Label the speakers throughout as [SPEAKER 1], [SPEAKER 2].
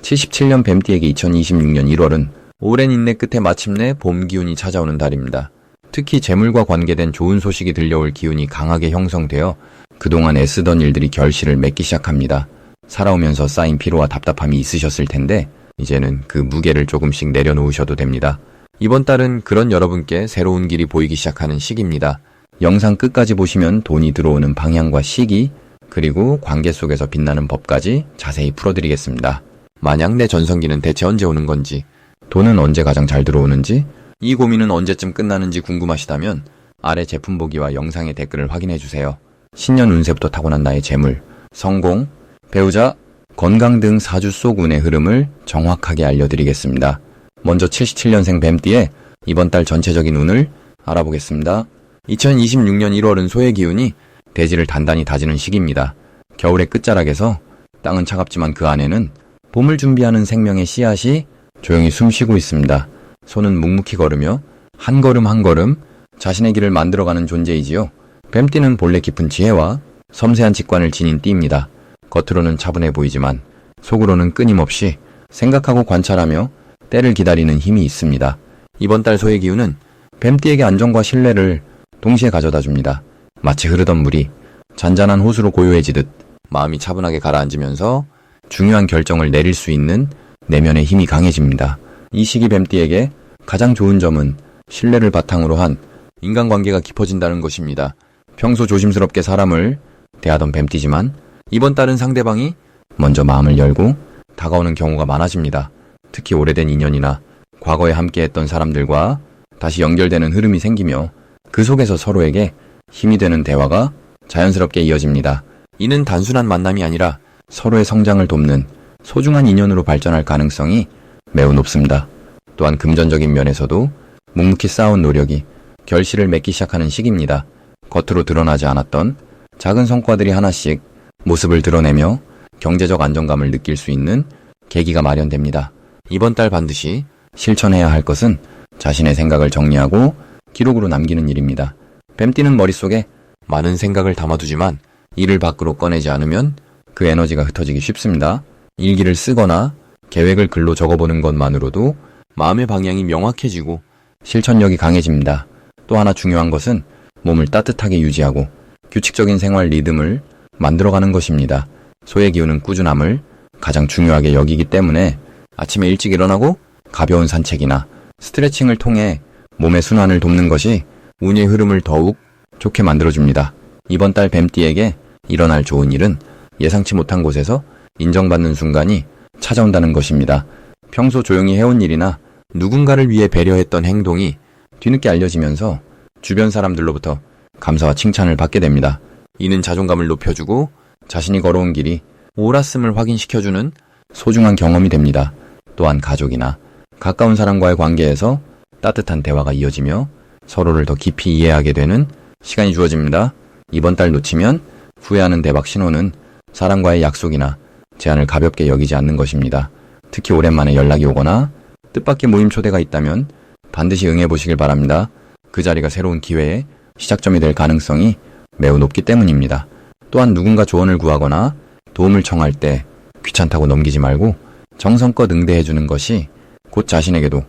[SPEAKER 1] 77년 뱀띠에게 2026년 1월은 오랜 인내 끝에 마침내 봄 기운이 찾아오는 달입니다. 특히 재물과 관계된 좋은 소식이 들려올 기운이 강하게 형성되어 그동안 애쓰던 일들이 결실을 맺기 시작합니다. 살아오면서 쌓인 피로와 답답함이 있으셨을 텐데 이제는 그 무게를 조금씩 내려놓으셔도 됩니다. 이번 달은 그런 여러분께 새로운 길이 보이기 시작하는 시기입니다. 영상 끝까지 보시면 돈이 들어오는 방향과 시기, 그리고 관계 속에서 빛나는 법까지 자세히 풀어드리겠습니다. 만약 내 전성기는 대체 언제 오는 건지, 돈은 언제 가장 잘 들어오는지, 이 고민은 언제쯤 끝나는지 궁금하시다면 아래 제품 보기와 영상의 댓글을 확인해주세요. 신년 운세부터 타고난 나의 재물, 성공, 배우자, 건강 등 사주 속 운의 흐름을 정확하게 알려드리겠습니다. 먼저 77년생 뱀띠의 이번 달 전체적인 운을 알아보겠습니다. 2026년 1월은 소의 기운이 대지를 단단히 다지는 시기입니다. 겨울의 끝자락에서 땅은 차갑지만 그 안에는 봄을 준비하는 생명의 씨앗이 조용히 숨쉬고 있습니다. 소는 묵묵히 걸으며 한 걸음 한 걸음 자신의 길을 만들어가는 존재이지요. 뱀띠는 본래 깊은 지혜와 섬세한 직관을 지닌 띠입니다. 겉으로는 차분해 보이지만 속으로는 끊임없이 생각하고 관찰하며 때를 기다리는 힘이 있습니다. 이번 달 소의 기운은 뱀띠에게 안정과 신뢰를 동시에 가져다 줍니다. 마치 흐르던 물이 잔잔한 호수로 고요해지듯 마음이 차분하게 가라앉으면서 중요한 결정을 내릴 수 있는 내면의 힘이 강해집니다. 이 시기 뱀띠에게 가장 좋은 점은 신뢰를 바탕으로 한 인간관계가 깊어진다는 것입니다. 평소 조심스럽게 사람을 대하던 뱀띠지만 이번 달은 상대방이 먼저 마음을 열고 다가오는 경우가 많아집니다. 특히 오래된 인연이나 과거에 함께했던 사람들과 다시 연결되는 흐름이 생기며 그 속에서 서로에게 힘이 되는 대화가 자연스럽게 이어집니다. 이는 단순한 만남이 아니라 서로의 성장을 돕는 소중한 인연으로 발전할 가능성이 매우 높습니다. 또한 금전적인 면에서도 묵묵히 쌓아온 노력이 결실을 맺기 시작하는 시기입니다. 겉으로 드러나지 않았던 작은 성과들이 하나씩 모습을 드러내며 경제적 안정감을 느낄 수 있는 계기가 마련됩니다. 이번 달 반드시 실천해야 할 것은 자신의 생각을 정리하고 기록으로 남기는 일입니다. 뱀띠는 머릿속에 많은 생각을 담아두지만 이를 밖으로 꺼내지 않으면 그 에너지가 흩어지기 쉽습니다. 일기를 쓰거나 계획을 글로 적어보는 것만으로도 마음의 방향이 명확해지고 실천력이 강해집니다. 또 하나 중요한 것은 몸을 따뜻하게 유지하고 규칙적인 생활 리듬을 만들어가는 것입니다. 소의 기운은 꾸준함을 가장 중요하게 여기기 때문에 아침에 일찍 일어나고 가벼운 산책이나 스트레칭을 통해 몸의 순환을 돕는 것이 운의 흐름을 더욱 좋게 만들어줍니다. 이번 달 뱀띠에게 일어날 좋은 일은 예상치 못한 곳에서 인정받는 순간이 찾아온다는 것입니다. 평소 조용히 해온 일이나 누군가를 위해 배려했던 행동이 뒤늦게 알려지면서 주변 사람들로부터 감사와 칭찬을 받게 됩니다. 이는 자존감을 높여주고 자신이 걸어온 길이 옳았음을 확인시켜주는 소중한 경험이 됩니다. 또한 가족이나 가까운 사람과의 관계에서 따뜻한 대화가 이어지며 서로를 더 깊이 이해하게 되는 시간이 주어집니다. 이번 달 놓치면 후회하는 대박 신호는 사람과의 약속이나 제안을 가볍게 여기지 않는 것입니다. 특히 오랜만에 연락이 오거나 뜻밖의 모임 초대가 있다면 반드시 응해보시길 바랍니다. 그 자리가 새로운 기회의 시작점이 될 가능성이 매우 높기 때문입니다. 또한 누군가 조언을 구하거나 도움을 청할 때 귀찮다고 넘기지 말고 정성껏 응대해주는 것이 곧 자신에게도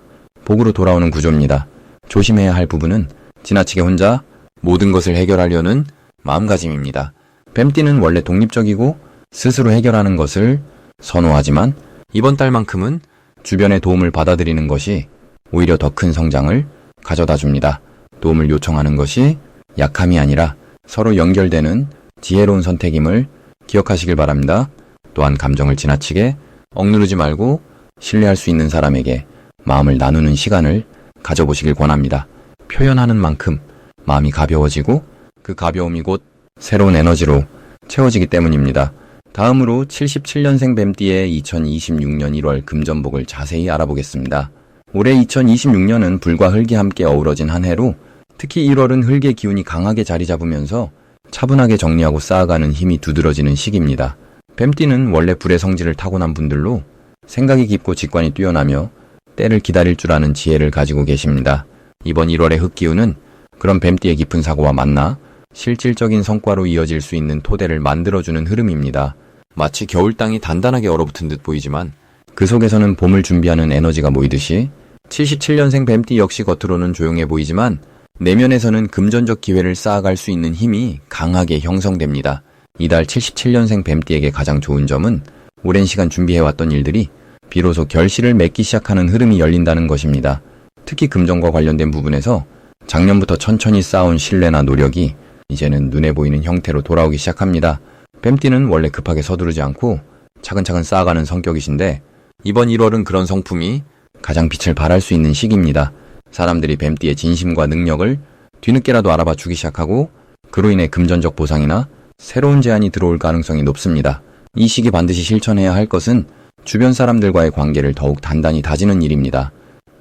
[SPEAKER 1] 복으로 돌아오는 구조입니다. 조심해야 할 부분은 지나치게 혼자 모든 것을 해결하려는 마음가짐입니다. 뱀띠는 원래 독립적이고 스스로 해결하는 것을 선호하지만 이번 달만큼은 주변의 도움을 받아들이는 것이 오히려 더 큰 성장을 가져다 줍니다. 도움을 요청하는 것이 약함이 아니라 서로 연결되는 지혜로운 선택임을 기억하시길 바랍니다. 또한 감정을 지나치게 억누르지 말고 신뢰할 수 있는 사람에게 마음을 나누는 시간을 가져보시길 권합니다. 표현하는 만큼 마음이 가벼워지고 그 가벼움이 곧 새로운 에너지로 채워지기 때문입니다. 다음으로 77년생 뱀띠의 2026년 1월 금전복을 자세히 알아보겠습니다. 올해 2026년은 불과 흙이 함께 어우러진 한 해로 특히 1월은 흙의 기운이 강하게 자리 잡으면서 차분하게 정리하고 쌓아가는 힘이 두드러지는 시기입니다. 뱀띠는 원래 불의 성질을 타고난 분들로 생각이 깊고 직관이 뛰어나며 때를 기다릴 줄 아는 지혜를 가지고 계십니다. 이번 1월의 흙기운은 그런 뱀띠의 깊은 사고와 만나 실질적인 성과로 이어질 수 있는 토대를 만들어주는 흐름입니다. 마치 겨울 땅이 단단하게 얼어붙은 듯 보이지만 그 속에서는 봄을 준비하는 에너지가 모이듯이 77년생 뱀띠 역시 겉으로는 조용해 보이지만 내면에서는 금전적 기회를 쌓아갈 수 있는 힘이 강하게 형성됩니다. 이달 77년생 뱀띠에게 가장 좋은 점은 오랜 시간 준비해왔던 일들이 비로소 결실을 맺기 시작하는 흐름이 열린다는 것입니다. 특히 금전과 관련된 부분에서 작년부터 천천히 쌓아온 신뢰나 노력이 이제는 눈에 보이는 형태로 돌아오기 시작합니다. 뱀띠는 원래 급하게 서두르지 않고 차근차근 쌓아가는 성격이신데 이번 1월은 그런 성품이 가장 빛을 발할 수 있는 시기입니다. 사람들이 뱀띠의 진심과 능력을 뒤늦게라도 알아봐 주기 시작하고 그로 인해 금전적 보상이나 새로운 제안이 들어올 가능성이 높습니다. 이 시기 반드시 실천해야 할 것은 주변 사람들과의 관계를 더욱 단단히 다지는 일입니다.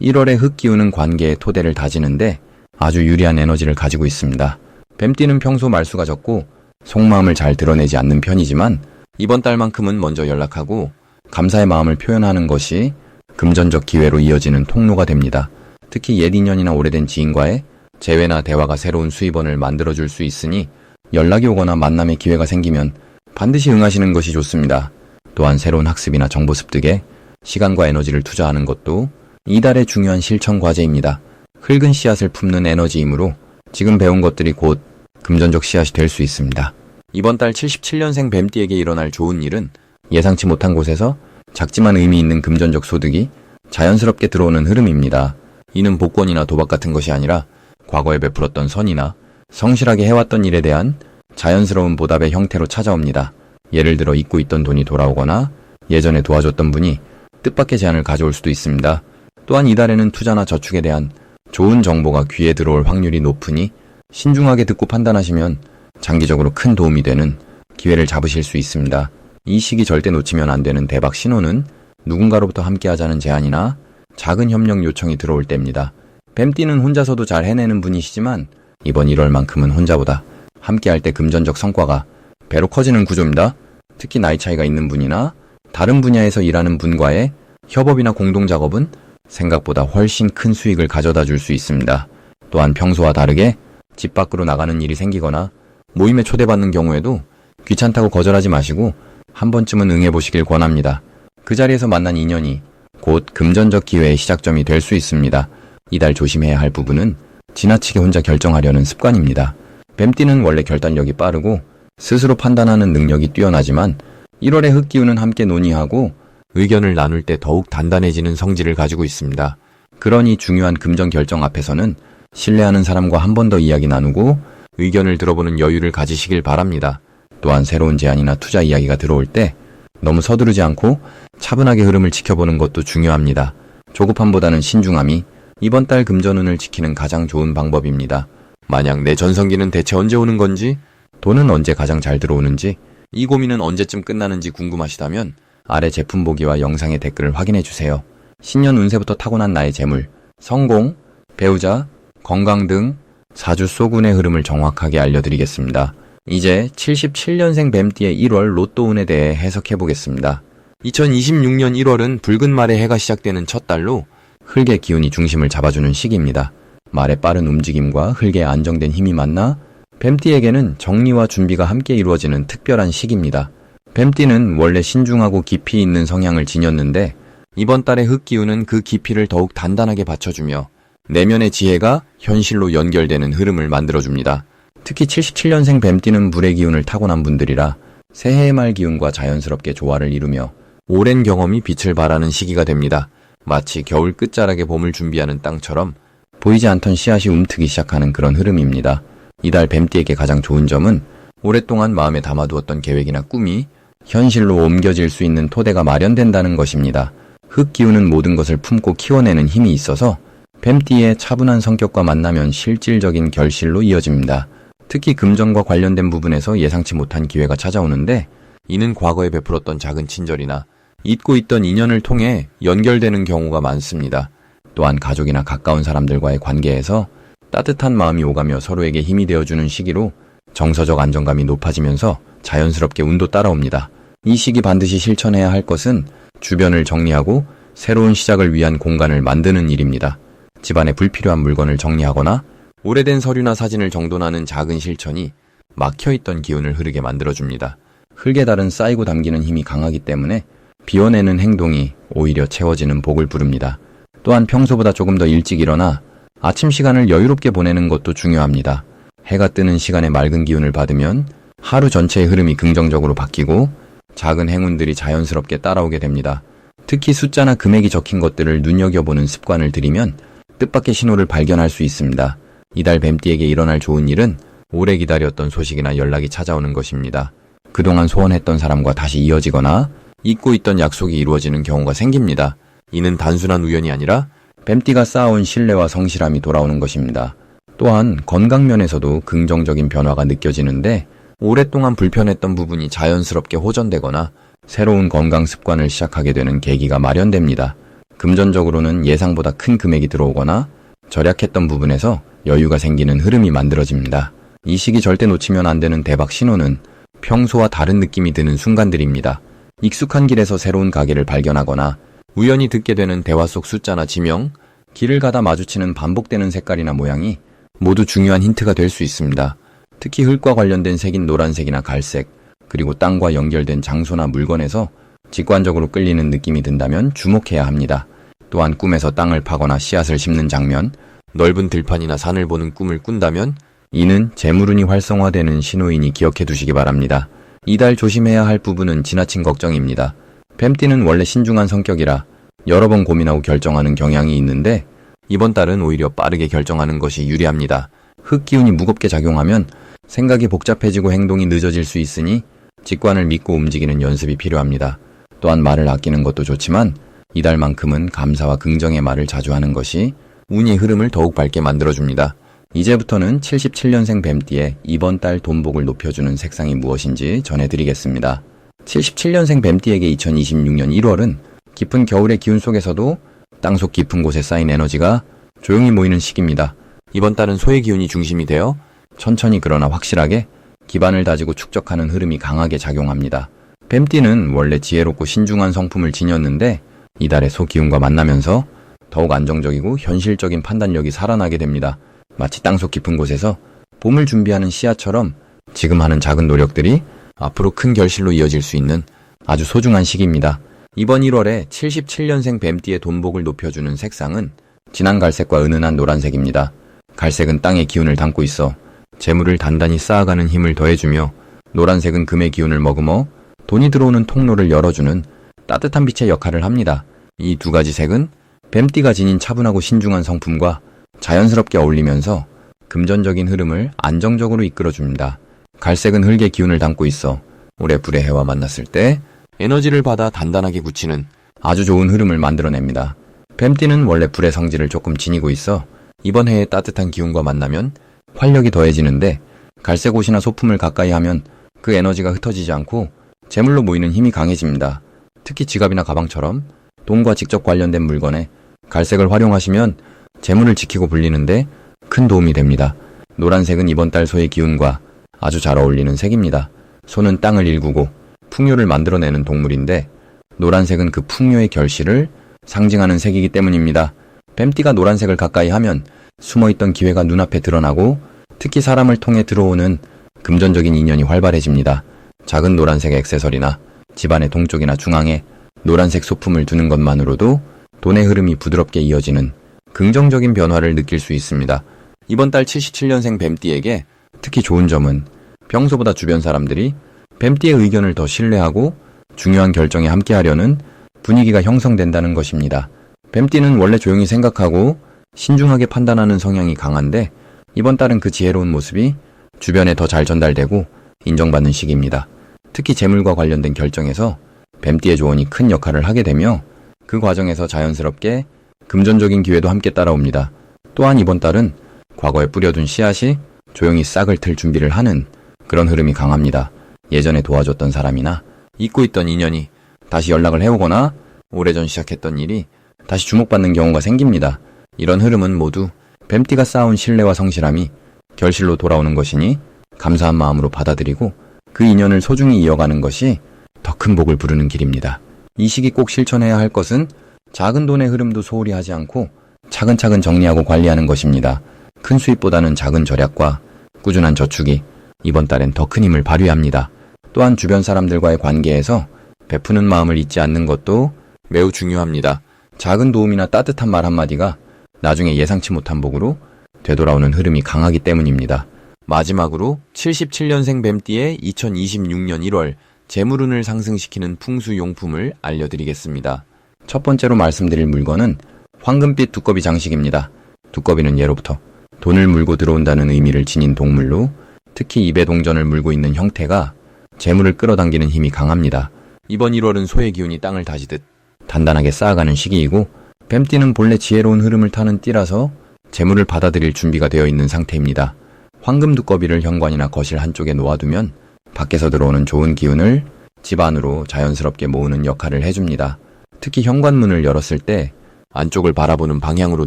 [SPEAKER 1] 1월의 흙기운은 관계의 토대를 다지는데 아주 유리한 에너지를 가지고 있습니다. 뱀띠는 평소 말수가 적고 속마음을 잘 드러내지 않는 편이지만 이번 달만큼은 먼저 연락하고 감사의 마음을 표현하는 것이 금전적 기회로 이어지는 통로가 됩니다. 특히 옛 인연이나 오래된 지인과의 재회나 대화가 새로운 수입원을 만들어줄 수 있으니 연락이 오거나 만남의 기회가 생기면 반드시 응하시는 것이 좋습니다. 또한 새로운 학습이나 정보 습득에 시간과 에너지를 투자하는 것도 이달의 중요한 실천 과제입니다. 흙은 씨앗을 품는 에너지이므로 지금 배운 것들이 곧 금전적 씨앗이 될 수 있습니다. 이번 달 77년생 뱀띠에게 일어날 좋은 일은 예상치 못한 곳에서 작지만 의미 있는 금전적 소득이 자연스럽게 들어오는 흐름입니다. 이는 복권이나 도박 같은 것이 아니라 과거에 베풀었던 선이나 성실하게 해왔던 일에 대한 자연스러운 보답의 형태로 찾아옵니다. 예를 들어 잊고 있던 돈이 돌아오거나 예전에 도와줬던 분이 뜻밖의 제안을 가져올 수도 있습니다. 또한 이달에는 투자나 저축에 대한 좋은 정보가 귀에 들어올 확률이 높으니 신중하게 듣고 판단하시면 장기적으로 큰 도움이 되는 기회를 잡으실 수 있습니다. 이 시기 절대 놓치면 안 되는 대박 신호는 누군가로부터 함께하자는 제안이나 작은 협력 요청이 들어올 때입니다. 뱀띠는 혼자서도 잘 해내는 분이시지만 이번 1월만큼은 혼자보다 함께할 때 금전적 성과가 배로 커지는 구조입니다. 특히 나이 차이가 있는 분이나 다른 분야에서 일하는 분과의 협업이나 공동작업은 생각보다 훨씬 큰 수익을 가져다 줄 수 있습니다. 또한 평소와 다르게 집 밖으로 나가는 일이 생기거나 모임에 초대받는 경우에도 귀찮다고 거절하지 마시고 한 번쯤은 응해보시길 권합니다. 그 자리에서 만난 인연이 곧 금전적 기회의 시작점이 될 수 있습니다. 이달 조심해야 할 부분은 지나치게 혼자 결정하려는 습관입니다. 뱀띠는 원래 결단력이 빠르고 스스로 판단하는 능력이 뛰어나지만 1월의 흙기운은 함께 논의하고 의견을 나눌 때 더욱 단단해지는 성질을 가지고 있습니다. 그러니 중요한 금전 결정 앞에서는 신뢰하는 사람과 한 번 더 이야기 나누고 의견을 들어보는 여유를 가지시길 바랍니다. 또한 새로운 제안이나 투자 이야기가 들어올 때 너무 서두르지 않고 차분하게 흐름을 지켜보는 것도 중요합니다. 조급함보다는 신중함이 이번 달 금전운을 지키는 가장 좋은 방법입니다. 만약 내 전성기는 대체 언제 오는 건지, 돈은 언제 가장 잘 들어오는지, 이 고민은 언제쯤 끝나는지 궁금하시다면 아래 제품 보기와 영상의 댓글을 확인해주세요. 신년 운세부터 타고난 나의 재물, 성공, 배우자, 건강 등 4주 소군의 흐름을 정확하게 알려드리겠습니다. 이제 77년생 뱀띠의 1월 로또운에 대해 해석해보겠습니다. 2026년 1월은 붉은 말의 해가 시작되는 첫 달로 흙의 기운이 중심을 잡아주는 시기입니다. 말의 빠른 움직임과 흙의 안정된 힘이 만나 뱀띠에게는 정리와 준비가 함께 이루어지는 특별한 시기입니다. 뱀띠는 원래 신중하고 깊이 있는 성향을 지녔는데 이번 달의 흙 기운은 그 깊이를 더욱 단단하게 받쳐주며 내면의 지혜가 현실로 연결되는 흐름을 만들어줍니다. 특히 77년생 뱀띠는 물의 기운을 타고난 분들이라 새해의 말 기운과 자연스럽게 조화를 이루며 오랜 경험이 빛을 발하는 시기가 됩니다. 마치 겨울 끝자락에 봄을 준비하는 땅처럼 보이지 않던 씨앗이 움트기 시작하는 그런 흐름입니다. 이달 뱀띠에게 가장 좋은 점은 오랫동안 마음에 담아두었던 계획이나 꿈이 현실로 옮겨질 수 있는 토대가 마련된다는 것입니다. 흙 기운은 모든 것을 품고 키워내는 힘이 있어서 뱀띠의 차분한 성격과 만나면 실질적인 결실로 이어집니다. 특히 금전과 관련된 부분에서 예상치 못한 기회가 찾아오는데 이는 과거에 베풀었던 작은 친절이나 잊고 있던 인연을 통해 연결되는 경우가 많습니다. 또한 가족이나 가까운 사람들과의 관계에서 따뜻한 마음이 오가며 서로에게 힘이 되어주는 시기로 정서적 안정감이 높아지면서 자연스럽게 운도 따라옵니다. 이 시기 반드시 실천해야 할 것은 주변을 정리하고 새로운 시작을 위한 공간을 만드는 일입니다. 집안에 불필요한 물건을 정리하거나 오래된 서류나 사진을 정돈하는 작은 실천이 막혀있던 기운을 흐르게 만들어줍니다. 흙의 달은 쌓이고 담기는 힘이 강하기 때문에 비워내는 행동이 오히려 채워지는 복을 부릅니다. 또한 평소보다 조금 더 일찍 일어나 아침 시간을 여유롭게 보내는 것도 중요합니다. 해가 뜨는 시간에 맑은 기운을 받으면 하루 전체의 흐름이 긍정적으로 바뀌고 작은 행운들이 자연스럽게 따라오게 됩니다. 특히 숫자나 금액이 적힌 것들을 눈여겨보는 습관을 들이면 뜻밖의 신호를 발견할 수 있습니다. 이달 뱀띠에게 일어날 좋은 일은 오래 기다렸던 소식이나 연락이 찾아오는 것입니다. 그동안 소원했던 사람과 다시 이어지거나 잊고 있던 약속이 이루어지는 경우가 생깁니다. 이는 단순한 우연이 아니라 뱀띠가 쌓아온 신뢰와 성실함이 돌아오는 것입니다. 또한 건강면에서도 긍정적인 변화가 느껴지는데 오랫동안 불편했던 부분이 자연스럽게 호전되거나 새로운 건강 습관을 시작하게 되는 계기가 마련됩니다. 금전적으로는 예상보다 큰 금액이 들어오거나 절약했던 부분에서 여유가 생기는 흐름이 만들어집니다. 이 시기 절대 놓치면 안 되는 대박 신호는 평소와 다른 느낌이 드는 순간들입니다. 익숙한 길에서 새로운 가게를 발견하거나 우연히 듣게 되는 대화 속 숫자나 지명, 길을 가다 마주치는 반복되는 색깔이나 모양이 모두 중요한 힌트가 될 수 있습니다. 특히 흙과 관련된 색인 노란색이나 갈색, 그리고 땅과 연결된 장소나 물건에서 직관적으로 끌리는 느낌이 든다면 주목해야 합니다. 또한 꿈에서 땅을 파거나 씨앗을 심는 장면, 넓은 들판이나 산을 보는 꿈을 꾼다면 이는 재물운이 활성화되는 신호이니 기억해 두시기 바랍니다. 이달 조심해야 할 부분은 지나친 걱정입니다. 뱀띠는 원래 신중한 성격이라 여러 번 고민하고 결정하는 경향이 있는데 이번 달은 오히려 빠르게 결정하는 것이 유리합니다. 흙 기운이 무겁게 작용하면 생각이 복잡해지고 행동이 늦어질 수 있으니 직관을 믿고 움직이는 연습이 필요합니다. 또한 말을 아끼는 것도 좋지만 이달만큼은 감사와 긍정의 말을 자주 하는 것이 운의 흐름을 더욱 밝게 만들어줍니다. 이제부터는 77년생 뱀띠의 이번 달 돈복을 높여주는 색상이 무엇인지 전해드리겠습니다. 77년생 뱀띠에게 2026년 1월은 깊은 겨울의 기운 속에서도 땅속 깊은 곳에 쌓인 에너지가 조용히 모이는 시기입니다. 이번 달은 소의 기운이 중심이 되어 천천히 그러나 확실하게 기반을 다지고 축적하는 흐름이 강하게 작용합니다. 뱀띠는 원래 지혜롭고 신중한 성품을 지녔는데 이달의 소 기운과 만나면서 더욱 안정적이고 현실적인 판단력이 살아나게 됩니다. 마치 땅속 깊은 곳에서 봄을 준비하는 씨앗처럼 지금 하는 작은 노력들이 앞으로 큰 결실로 이어질 수 있는 아주 소중한 시기입니다. 이번 1월에 77년생 뱀띠의 돈복을 높여주는 색상은 진한 갈색과 은은한 노란색입니다. 갈색은 땅의 기운을 담고 있어 재물을 단단히 쌓아가는 힘을 더해주며 노란색은 금의 기운을 머금어 돈이 들어오는 통로를 열어주는 따뜻한 빛의 역할을 합니다. 이 두 가지 색은 뱀띠가 지닌 차분하고 신중한 성품과 자연스럽게 어울리면서 금전적인 흐름을 안정적으로 이끌어줍니다. 갈색은 흙의 기운을 담고 있어 올해 불의 해와 만났을 때 에너지를 받아 단단하게 굳히는 아주 좋은 흐름을 만들어냅니다. 뱀띠는 원래 불의 성질을 조금 지니고 있어 이번 해의 따뜻한 기운과 만나면 활력이 더해지는데 갈색 옷이나 소품을 가까이 하면 그 에너지가 흩어지지 않고 재물로 모이는 힘이 강해집니다. 특히 지갑이나 가방처럼 돈과 직접 관련된 물건에 갈색을 활용하시면 재물을 지키고 불리는데 큰 도움이 됩니다. 노란색은 이번 달 소의 기운과 아주 잘 어울리는 색입니다. 소는 땅을 일구고 풍요를 만들어내는 동물인데 노란색은 그 풍요의 결실을 상징하는 색이기 때문입니다. 뱀띠가 노란색을 가까이 하면 숨어있던 기회가 눈앞에 드러나고 특히 사람을 통해 들어오는 금전적인 인연이 활발해집니다. 작은 노란색 액세서리나 집안의 동쪽이나 중앙에 노란색 소품을 두는 것만으로도 돈의 흐름이 부드럽게 이어지는 긍정적인 변화를 느낄 수 있습니다. 이번 달 77년생 뱀띠에게 특히 좋은 점은 평소보다 주변 사람들이 뱀띠의 의견을 더 신뢰하고 중요한 결정에 함께하려는 분위기가 형성된다는 것입니다. 뱀띠는 원래 조용히 생각하고 신중하게 판단하는 성향이 강한데 이번 달은 그 지혜로운 모습이 주변에 더 잘 전달되고 인정받는 시기입니다. 특히 재물과 관련된 결정에서 뱀띠의 조언이 큰 역할을 하게 되며 그 과정에서 자연스럽게 금전적인 기회도 함께 따라옵니다. 또한 이번 달은 과거에 뿌려둔 씨앗이 조용히 싹을 틀 준비를 하는 그런 흐름이 강합니다. 예전에 도와줬던 사람이나 잊고 있던 인연이 다시 연락을 해오거나 오래전 시작했던 일이 다시 주목받는 경우가 생깁니다. 이런 흐름은 모두 뱀띠가 쌓아온 신뢰와 성실함이 결실로 돌아오는 것이니 감사한 마음으로 받아들이고 그 인연을 소중히 이어가는 것이 더 큰 복을 부르는 길입니다. 이 시기 꼭 실천해야 할 것은 작은 돈의 흐름도 소홀히 하지 않고 차근차근 정리하고 관리하는 것입니다. 큰 수입보다는 작은 절약과 꾸준한 저축이 이번 달엔 더 큰 힘을 발휘합니다. 또한 주변 사람들과의 관계에서 베푸는 마음을 잊지 않는 것도 매우 중요합니다. 작은 도움이나 따뜻한 말 한마디가 나중에 예상치 못한 복으로 되돌아오는 흐름이 강하기 때문입니다. 마지막으로 77년생 뱀띠의 2026년 1월 재물운을 상승시키는 풍수용품을 알려드리겠습니다. 첫 번째로 말씀드릴 물건은 황금빛 두꺼비 장식입니다. 두꺼비는 예로부터 돈을 물고 들어온다는 의미를 지닌 동물로 특히 입에 동전을 물고 있는 형태가 재물을 끌어당기는 힘이 강합니다. 이번 1월은 소의 기운이 땅을 다지듯 단단하게 쌓아가는 시기이고 뱀띠는 본래 지혜로운 흐름을 타는 띠라서 재물을 받아들일 준비가 되어 있는 상태입니다. 황금 두꺼비를 현관이나 거실 한쪽에 놓아두면 밖에서 들어오는 좋은 기운을 집 안으로 자연스럽게 모으는 역할을 해줍니다. 특히 현관문을 열었을 때 안쪽을 바라보는 방향으로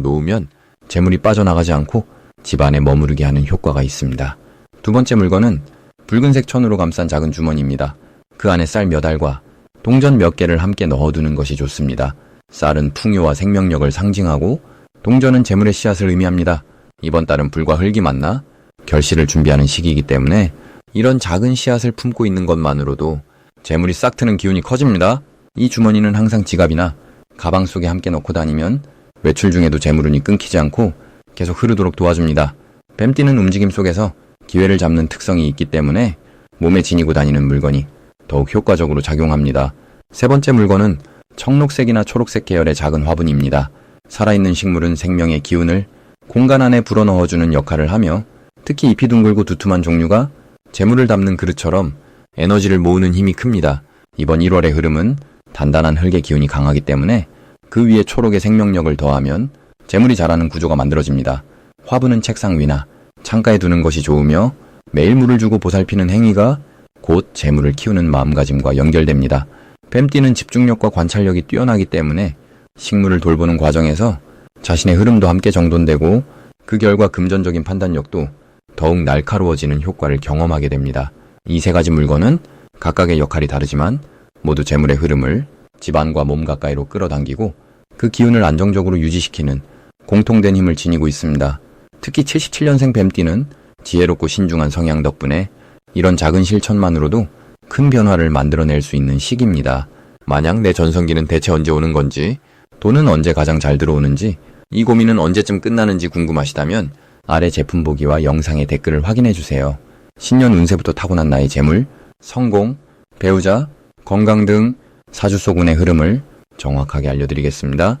[SPEAKER 1] 놓으면 재물이 빠져나가지 않고 집 안에 머무르게 하는 효과가 있습니다. 두 번째 물건은 붉은색 천으로 감싼 작은 주머니입니다. 그 안에 쌀 몇 알과 동전 몇 개를 함께 넣어두는 것이 좋습니다. 쌀은 풍요와 생명력을 상징하고 동전은 재물의 씨앗을 의미합니다. 이번 달은 불과 흙이 만나 결실을 준비하는 시기이기 때문에 이런 작은 씨앗을 품고 있는 것만으로도 재물이 싹 트는 기운이 커집니다. 이 주머니는 항상 지갑이나 가방 속에 함께 넣고 다니면 외출 중에도 재물운이 끊기지 않고 계속 흐르도록 도와줍니다. 뱀띠는 움직임 속에서 기회를 잡는 특성이 있기 때문에 몸에 지니고 다니는 물건이 더욱 효과적으로 작용합니다. 세 번째 물건은 청록색이나 초록색 계열의 작은 화분입니다. 살아있는 식물은 생명의 기운을 공간 안에 불어넣어주는 역할을 하며 특히 잎이 둥글고 두툼한 종류가 재물을 담는 그릇처럼 에너지를 모으는 힘이 큽니다. 이번 1월의 흐름은 단단한 흙의 기운이 강하기 때문에 그 위에 초록의 생명력을 더하면 재물이 자라는 구조가 만들어집니다. 화분은 책상 위나 창가에 두는 것이 좋으며 매일 물을 주고 보살피는 행위가 곧 재물을 키우는 마음가짐과 연결됩니다. 뱀띠는 집중력과 관찰력이 뛰어나기 때문에 식물을 돌보는 과정에서 자신의 흐름도 함께 정돈되고 그 결과 금전적인 판단력도 더욱 날카로워지는 효과를 경험하게 됩니다. 이 세 가지 물건은 각각의 역할이 다르지만 모두 재물의 흐름을 집안과 몸 가까이로 끌어당기고 그 기운을 안정적으로 유지시키는 공통된 힘을 지니고 있습니다. 특히 77년생 뱀띠는 지혜롭고 신중한 성향 덕분에 이런 작은 실천만으로도 큰 변화를 만들어낼 수 있는 시기입니다. 만약 내 전성기는 대체 언제 오는 건지, 돈은 언제 가장 잘 들어오는지, 이 고민은 언제쯤 끝나는지 궁금하시다면 아래 제품 보기와 영상의 댓글을 확인해주세요. 신년 운세부터 타고난 나의 재물, 성공, 배우자, 건강 등 사주 속운의 흐름을 정확하게 알려드리겠습니다.